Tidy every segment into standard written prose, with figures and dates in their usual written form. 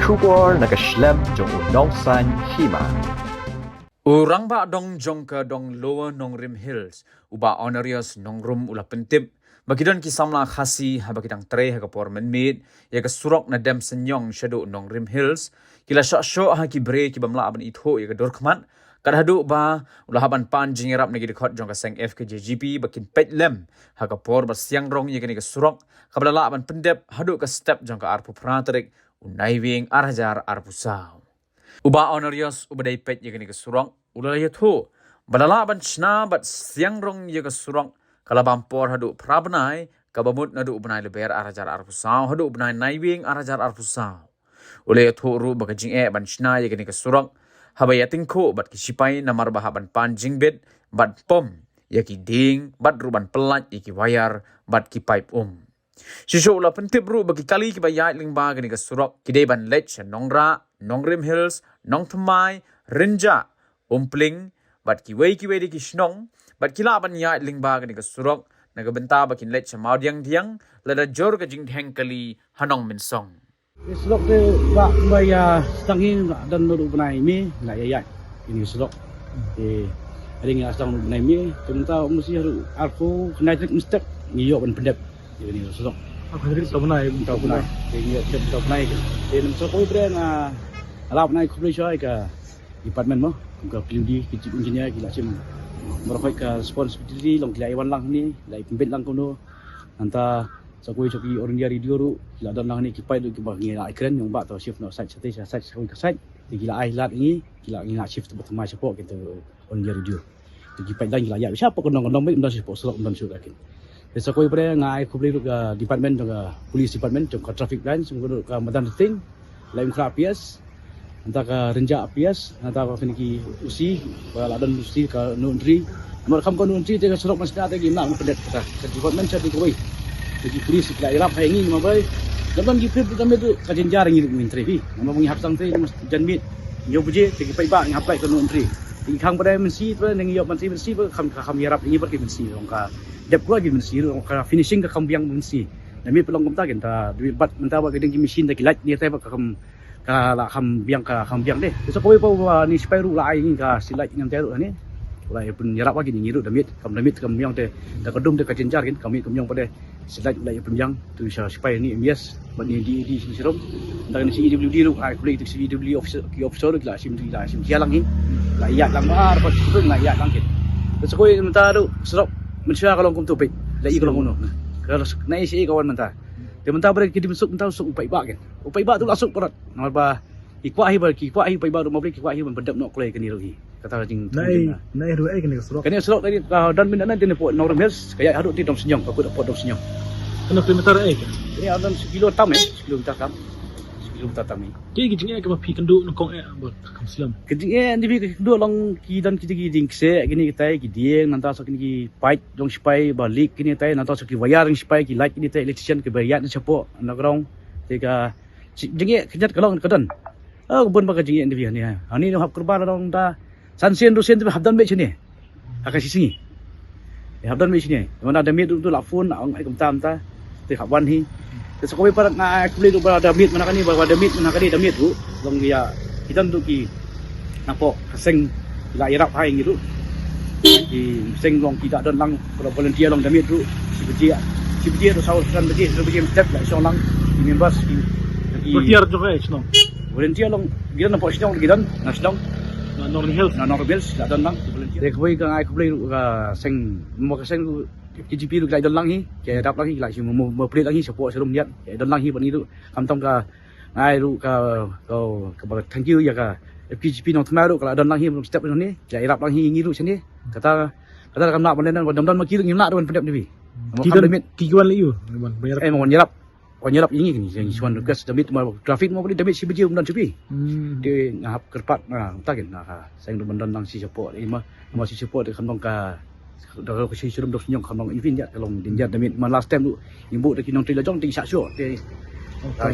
Shubor nakaslem jong unongsan hima. Urang ba dong jong ka dong lower Nongrim Hills, uba honorius Nongrum ula pentip, bagidon kisamla khasi habakidang tre hagapor menmid, ya ka surok na dem senyong shadow Nongrim Hills, kila syak ha ki bre ki bamla aban itho ya ka dorkmat, kadhadu ba ula haban pan jingirap nagi dekhot jong ka seng FKJGP bakin petlem hagapor basyang rong ya ka ni ka surok, kablala aban pendep hadu ka step jong ka arpu prantarik, unaiwing arhajar arpu saw. Uba honorius ubadai pet ya ka ni ka surok, ulala yatho balala ban chna bat siang rong ye ka surang kalabampor hadu prabnai kabamut nadu ubnai leber arajar arpusau hadu ubnai naiwing arajar arpusau ule yatho ru bagajing ban chna ye ka ni ka surang habayating ko bat kisipai namar bahaban panjing bed bat pom yaki ding bat ruban pelat yaki wayar bat ki pipe Shisho ula pentip ru bagi kali ki bayat lingba ka ni ka surok kidai ban lech nongra Nongrim Hills nongthamai rinja umpling bat kiwei di kishnong bat kila ban ya lingba ka ni ka surok nagabenta bakin let chamau diang lada jor ka jing theng kali hanong minsong Selok tu bak baya stangin dan nuru benai mi nak yayat ini selok. Ada yang stang nuru benai mi tentang mesti harus aku kena trik mesti ngiyok ban pendep ini selok. Aku sendiri tak pernah Tahu benai. Ini tak benai. Ini selok kau beren alap benai kau beri syai ke department mo ke PUD kecil engineer kita cim merokok ke responsibility long kila iwan lang ni lai pembet lang kono anta sakoi coki orang dia radio ru kila dan lang ni kipai tu kibah ngi lai keren yang bak tu shift no site sate sakoi ke site kila ai lat ni kila ngi shift tu mai support kita orang dia radio tu kipai dan kila ya siapa kondong mai undan support selok undan sudah kin sakoi pada ngai ku beli ke department ke police department ke traffic line sungguh ke madan ting lain krapias antara ka renjak apias antara ka finiki usi ka ladan usi ka nuntri nomor kam ka nuntri te ka surok masna te gi nak pedet ka department chat ko jadi polis kila irap hai ngi mabai dalam gi prep tambe tu ka jenjar ngi menteri bi nama mengi hapsang te janmit yo buje te gi pai ba ngi apply ka nuntri di khang pada mensi tu ngi yo mensi kam irap ngi pergi mensi ong ka dep ko gi mensi ong ka finishing ka kambiang mensi nami pelong komta gen ta duit bat menta ba gedeng gi mesin ta kilat ni te ba kam kala kambiang deh. So kau ipo ni spiru lai ni ka silai ngam teru ni. Ulai pun nyarap lagi ni ngiru damit kambiang te da kadum te kajenjar kan kami kambiang pada silai ulai kambiang tu supaya ni MBS bani di sirom. Dan si EWD ru ai kulit si EWD officer la sim hialang ni. La ya lang mar pas tu la ya lang kin. So kau menta ru serap mensya kalau kum tu pe. La i kalau ngono. Kalau nai si kawan menta. Dia mentah ber kita masuk mentah masuk upai bak kan. Upai bak tu masuk perat. Nama ba ikwahi upai bak rumah beli ikwahi pendap nak kelai kini lagi. Kata jing. Nai ru ai kena surok. Kini surok tadi dan minat nanti nepot Nongrim Hills kayak hadut di dom senyong aku dapat dom senyong. Kena kilometer ai. Ini ada sekilo tam kilometer tam. Kilometer tam ni. Ki gijing ai ke pi kendu nokong ai bot kam silam. Kejing ni bi kedua long ki dan kita ki jingse gini kita ki dieng nanti sok ki pipe dong supaya balik kini tai nanti sok ki wayar supaya ki light kini tai electrician ke bayar ni support underground tiga jingye kejat kalong kadan kebun baka jingye ni bi ni ha ni hab kurban dong ta sansen dosen tu habdan be sini akan sisi habdan be sini mana ada mit tu la phone ang ai kam ta te khawan hi so kau ibarat nak beli tu ada mit mana kan ni ada mit mana kan ni ada mit tu long dia kita tu ki nampak seng la irap hai gitu di seng long kita dan lang kalau volunteer long damit tu si biji tu saus kan biji step la so lang di members di Volunteer jo ai sno. volunteer long kita nampak sidang kita nasional Nongrim Hills. Nongrim Hills la dan lang volunteer dek boy kan ai ku beli seng mo ka seng KGP tu lai dan lang hi ke dap lang hi lai mo plate lang hi support serum niat ke dan lang hi bani tu kam tam ka ai ru ka thank you ya ka KGP nong tmaru kalau dan lang hi step ni ja irap lang hi ngiru sini kata kam nak benda dan maki ngi nak don pendap ni bi Kita kiwan liu. Bayar. mo nyerap ini ni yang suan request damit traffic mo beli damit si beji dan cupi dia ngahap kerpat takin sayang dan lang si support ni mah si support kam nong ka dah ko si surum dok senyong kam nong event ya kalau dinjat damit last time tu imbu dak kinong trila jong ting sak syok dia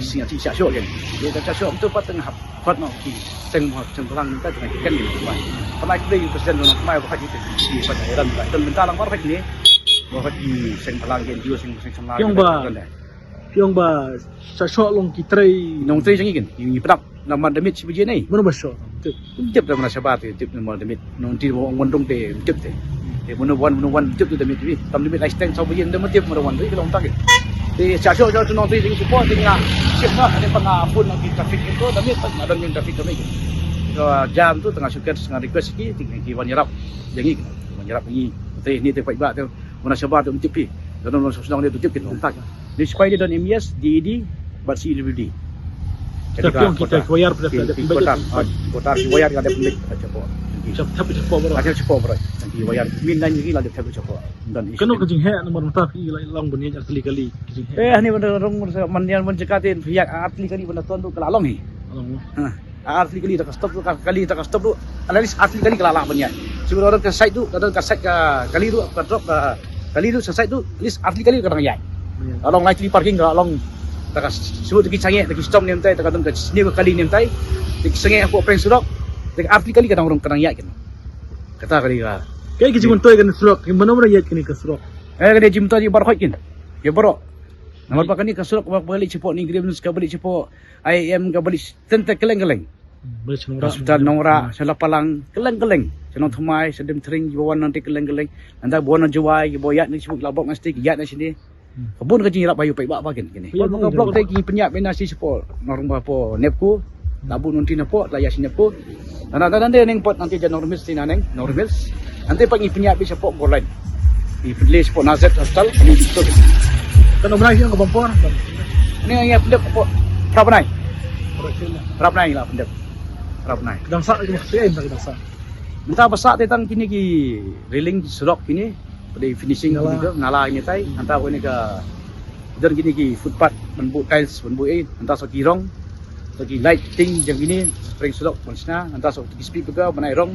singa ti sak syok kan dia dak sak syok tu pat tengah pat no ki seng pelang kita dengan kan ni kamai beli presiden nong kamai ba haji di pada heran dan bentar lang war ni ba haji seng pelang gen dio seng samla Yang ba Piong ba shot long kitray nong tri jangi kan ni pedap nama demit si biji ni mana ba shot. tip dah mana sabar tu tip nama demit nong tri wong dong te tip te mana wan tip tu demit ni tam demit extend sau biji demit tip mana wan tu kalau tak thì trả cho nong tri jangi support thì nga chip na ada pengapun lagi traffic itu demit ada yang traffic kami rồi jam tu tengah suket tengah request sikit tinggi wan nyerap jangi wan nyerap ni te pai ba tu mana sabar tu tip pi dan nong sedang dia tu tip kita tak di supaya dia dan MES DED but CWD. Piong kita bayar pada kotar bayar ada pemilik cepat. Cepat baru. Ada cepat berai. Nanti bayar min dan lagi lah cepat cepat. Dan Kano kejing he nomor mata pi lang bunyi kali kejing he. ni benda orang mandian mencekatin pihak atli kali benda tuan tu kelalong ni. Atli kali tak stop tu kali tak stop tu analis atli kali kelalong punya. Sebelum orang ke site tu ada ke site kali tu ke drop kali tu site tu list atli kali kadang ya. Along naik di parking along tak sebut lagi canggih lagi stop ni mentai tak kadang ni kali ni mentai lagi sangat aku prank surok lagi atli kali kadang orang kadang ya kan. Kata kali ka. Kaya kejing montoy kan surok mana mana yat kini ke surok. Kena jim tu bar hoikin. Ya baro. Nomor pakai ni ke surok balik cepat ni green ka balik cepat IAM ka balik tentek keleng-keleng. Hospital Nongra, salah palang, keleng-keleng. Senang thumai, sedem tering, bawa nanti keleng-keleng. Anda bawa nanti juai, bawa yat ni sebut labok mesti yat ni sini. Kebun kerja rap bayu pai bak bagian gini. Kalau blok tadi penyak benasi sepol, norm apa nepku, labu nanti nepok, layak si nepku. Nanti neng pot nanti jadi normal sini neng, normal. Nanti pagi penyak bisa sepok goreng. Di pilih sepok Nazet Hospital, ini betul. Kano mana yang kebampor? Ini yang pendek apa? Berapa naik? Berapa naik lah pendek? Berapa naik? Kedang sak itu maksudnya entah kedang sak. Entah besar tentang kini ki railing surok kini. Pada finishing ni ke ngala ini tai antara ko ni ke dan gini ki footpath menbuk tiles menbuk antara so kirong so ki lighting jang gini spring sulok maksudnya antara so ki speed juga menai rong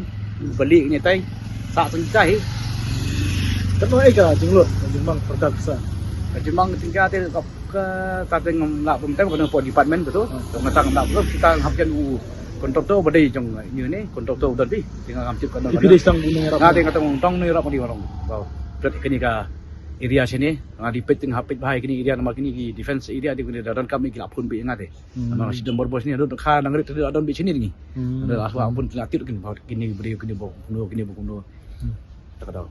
balik ni tai tak sengkai Kano ka jenglut jembang perkara besar. jembang tinggal te ke tak ngam nak pemtem kena po department betul ngatang nak betul kita hampian kontraktor badai jong ni ni kontraktor udah bi tinggal hamcip kan Tapi dia sang gunung rap. na tinggal tong ni rap di warung wow berat kini ka area sini ngadi pet teng hapit bahai kini area nama kini ki defense area di kini dan kami kila pun bi ngate nama sidem borbos ni ada kha nangrit ada bi sini ni ada aswa pun latir kini kini beri kini bo kuno tak tahu